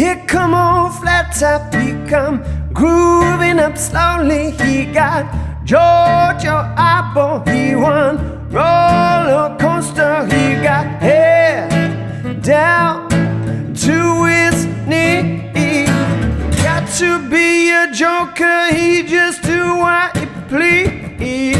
Here come on flat top, he come grooving up slowly. He got Georgia apple, he won roller coaster. He got hair down to his knee. Got to be a joker, he just do what he please.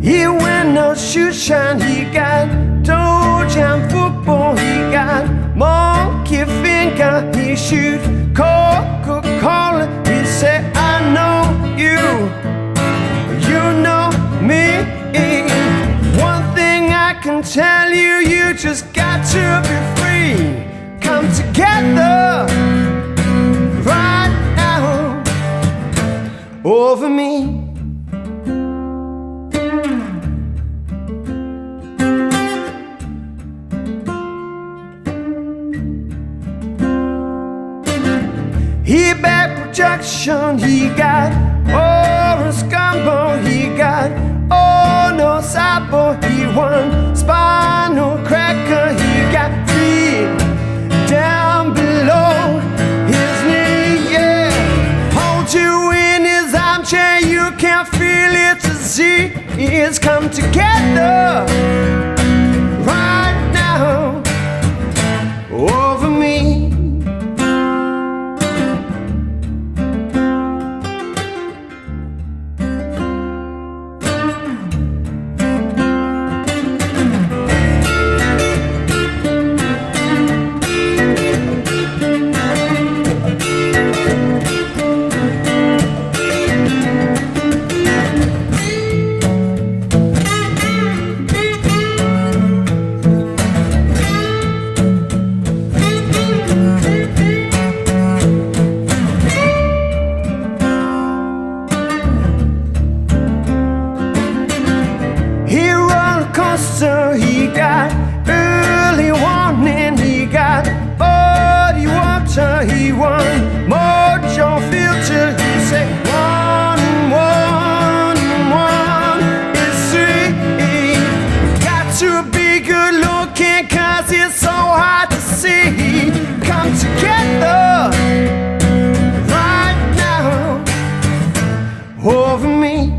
He wear no shoe shine, he got Dojan football, he got monkey finger, he shoot Coca-Cola. He said, I know you, you know me. One thing I can tell you, you just got to be free. Come together right now over me. He back projection, he got orange gumbo, he got no sabo, he won spinal cracker, he got feet down below his knee, yeah. Hold you in his armchair, you can feel it to see it's come together right now over me. He got early warning, he got body water, he won mojo filter. He said 1 is 3. Got to be good looking, cause it's so hard to see. Come together right now over me.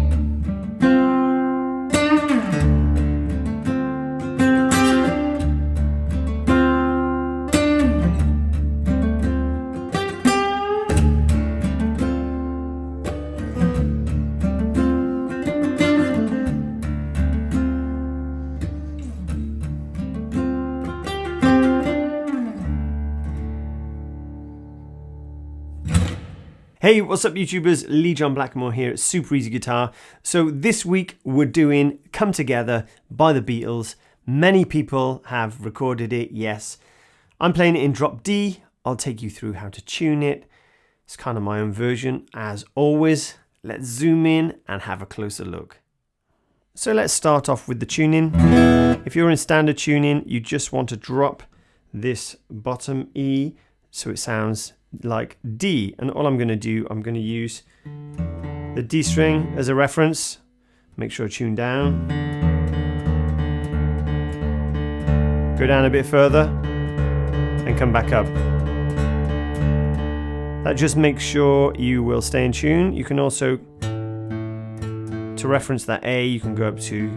Hey, what's up YouTubers? Lee John Blackmore here at Super Easy Guitar. So this week we're doing Come Together by the Beatles. Many people have recorded it, yes. I'm playing it in drop D. I'll take you through how to tune it. It's kind of my own version as always. Let's zoom in and have a closer look. So let's start off with the tuning. If you're in standard tuning, you just want to drop this bottom E so it sounds like D, and all I'm going to do, I'm going to use the D string as a reference. Make sure I tune down, go down a bit further and come back up. That just makes sure you will stay in tune. You can also, to reference that A, you can go up to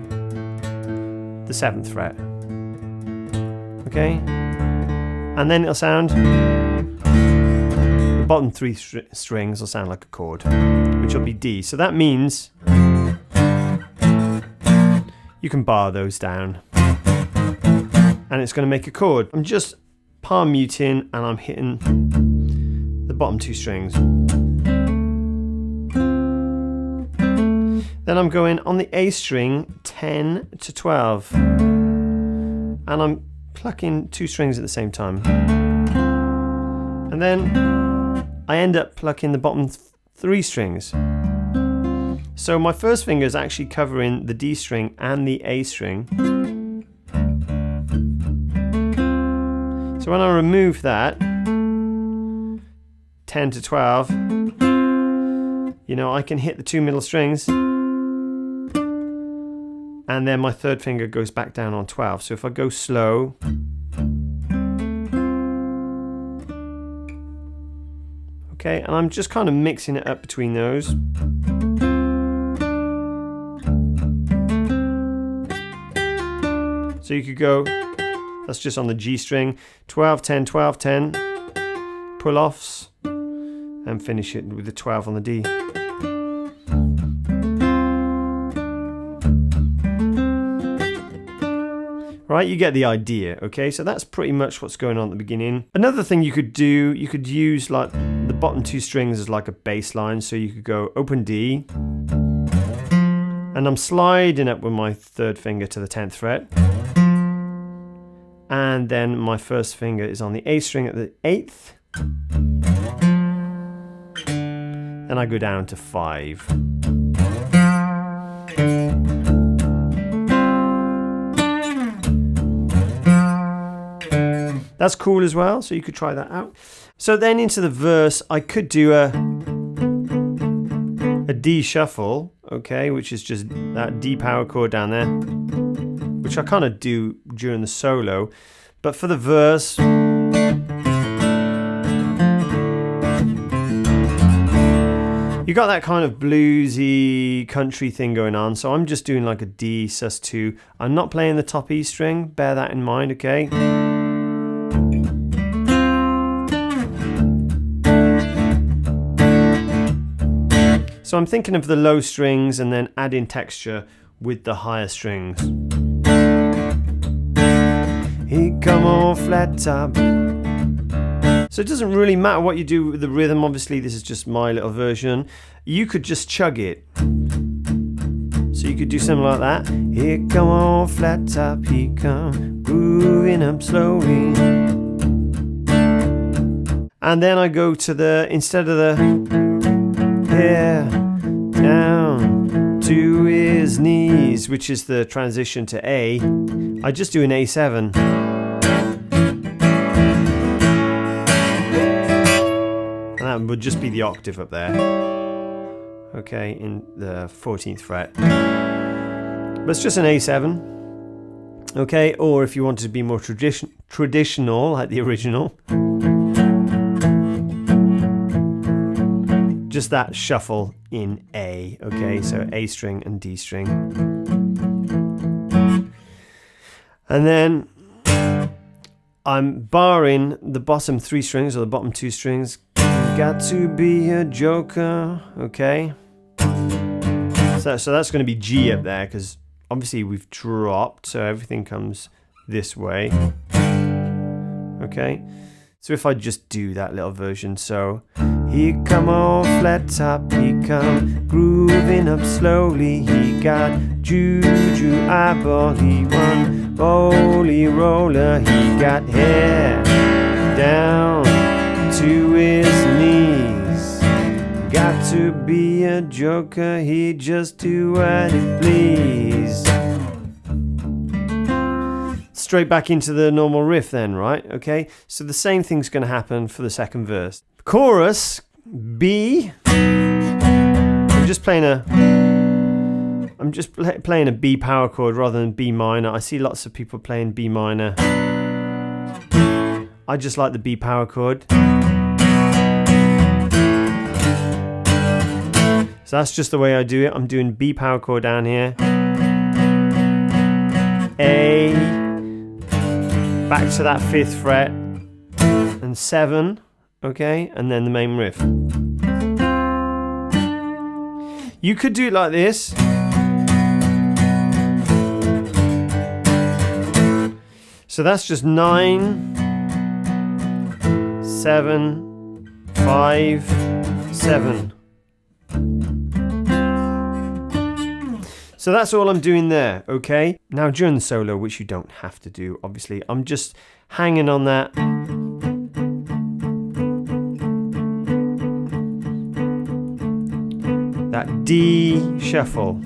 the 7th fret, okay, and then it'll sound, bottom 3 strings will sound like a chord, which will be D. So that means you can bar those down and it's going to make a chord. I'm just palm muting and I'm hitting the bottom 2 strings. Then I'm going on the A string 10 to 12 and I'm plucking 2 strings at the same time. And then I end up plucking the bottom 3 strings. So my first finger is actually covering the D string and the A string. So when I remove that, 10 to 12, you know, I can hit the 2 middle strings and then my third finger goes back down on 12. So if I go slow, okay, and I'm just kind of mixing it up between those. So you could go, that's just on the G string, 12, 10, 12, 10, pull offs, and finish it with the 12 on the D. Right, you get the idea, okay? So that's pretty much what's going on at the beginning. Another thing you could do, you could use like the bottom 2 strings as like a bass line. So you could go open D, and I'm sliding up with my third finger to the 10th fret. And then my first finger is on the A string at the 8th. And I go down to 5. That's cool as well, so you could try that out. So then into the verse, I could do a D shuffle, okay, which is just that D power chord down there, which I kind of do during the solo. But for the verse, you got that kind of bluesy country thing going on. So I'm just doing like a D sus2. I'm not playing the top E string, bear that in mind, okay? So I'm thinking of the low strings and then adding texture with the higher strings. He come on flat top. So it doesn't really matter what you do with the rhythm. Obviously, this is just my little version. You could just chug it. So you could do something like that. Here come on flat top, he come grooving up slowly. And then I go to the, instead of the hair down to his knees, which is the transition to A, I just do an A7. And that would just be the octave up there. Okay, in the 14th fret. But it's just an A7. Okay, or if you wanted to be more traditional, like the original, just that shuffle in A, okay, so A string and D string. And then I'm barring the bottom 3 strings or the bottom 2 strings. Got to be a joker, okay. So that's going to be G up there because obviously we've dropped, so everything comes this way. Okay, so if I just do that little version, so he come on flat top, he come grooving up slowly. He got juju eyeball, he won roly roller. He got hair down to his knees. Got to be a joker, he just do what he please. Straight back into the normal riff then, right? Okay, so the same thing's going to happen for the second verse. Chorus, B. I'm just playing a B power chord rather than B minor. I see lots of people playing B minor. I just like the B power chord. So that's just the way I do it. I'm doing B power chord down here. A. Back to that 5th fret. And 7. Okay, and then the main riff. You could do it like this. So that's just 9, 7, 5, 7. So that's all I'm doing there, okay? Now during the solo, which you don't have to do, obviously, I'm just hanging on that. That D shuffle.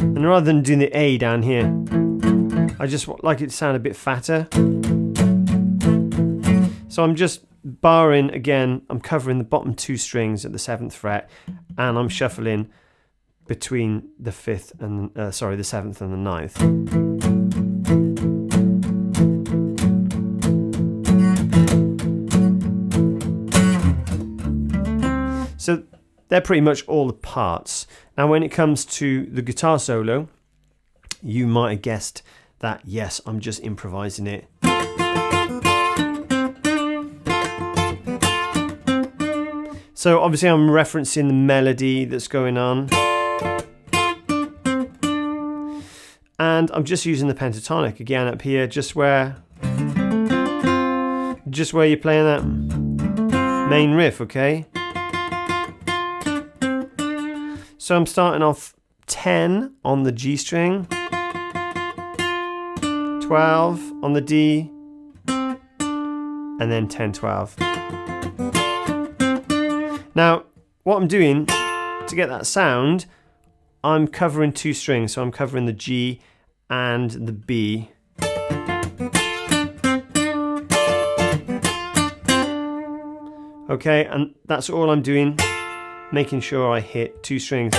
And rather than doing the A down here, I just like it to sound a bit fatter. So I'm just barring, again, I'm covering the bottom 2 strings at the 7th fret, and I'm shuffling between the 5th and the 7th and the 9th. So they're pretty much all the parts. Now when it comes to the guitar solo, you might have guessed that yes, I'm just improvising it. So obviously I'm referencing the melody that's going on. And I'm just using the pentatonic again up here, just where you're playing that main riff, okay? So I'm starting off 10 on the G string, 12 on the D, and then 10, 12. Now, what I'm doing to get that sound, I'm covering 2 strings. So I'm covering the G and the B. Okay, and that's all I'm doing, making sure I hit 2 strings.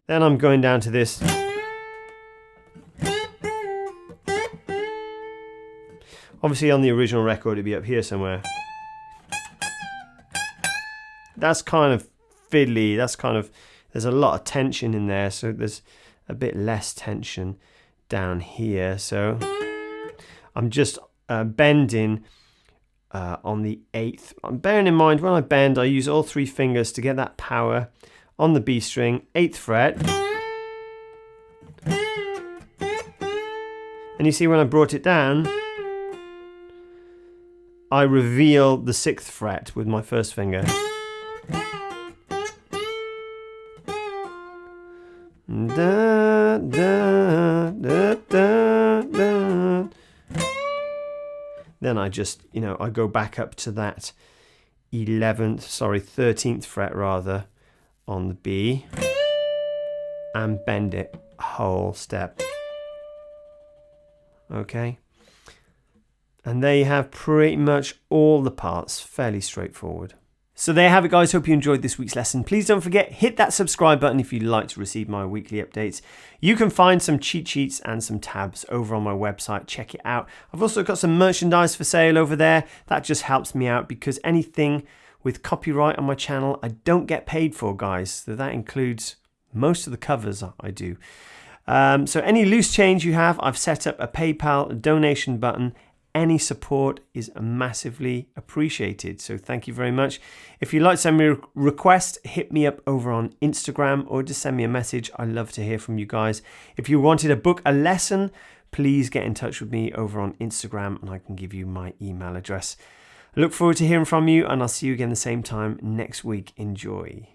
Then I'm going down to this. Obviously on the original record it'd be up here somewhere. That's kind of fiddly, there's a lot of tension in there, so there's a bit less tension down here. So I'm just bending on the 8th. I'm bearing in mind when I bend, I use all 3 fingers to get that power on the B string, 8th fret. And you see when I brought it down, I reveal the 6th fret with my first finger. Da, da, da, da, da. Then I just, I go back up to that 13th fret rather, on the B, and bend it a whole step. Okay? And there you have pretty much all the parts, fairly straightforward. So there you have it, guys. Hope you enjoyed this week's lesson. Please don't forget, hit that subscribe button if you'd like to receive my weekly updates. You can find some cheat sheets and some tabs over on my website. Check it out. I've also got some merchandise for sale over there. That just helps me out because anything with copyright on my channel, I don't get paid for, guys. So that includes most of the covers I do. So any loose change you have, I've set up a PayPal donation button. Any support is massively appreciated, so thank you very much. If you'd like to send me a request, hit me up over on Instagram or just send me a message. I love to hear from you guys. If you wanted to book a lesson, please get in touch with me over on Instagram and I can give you my email address. I look forward to hearing from you and I'll see you again the same time next week. Enjoy.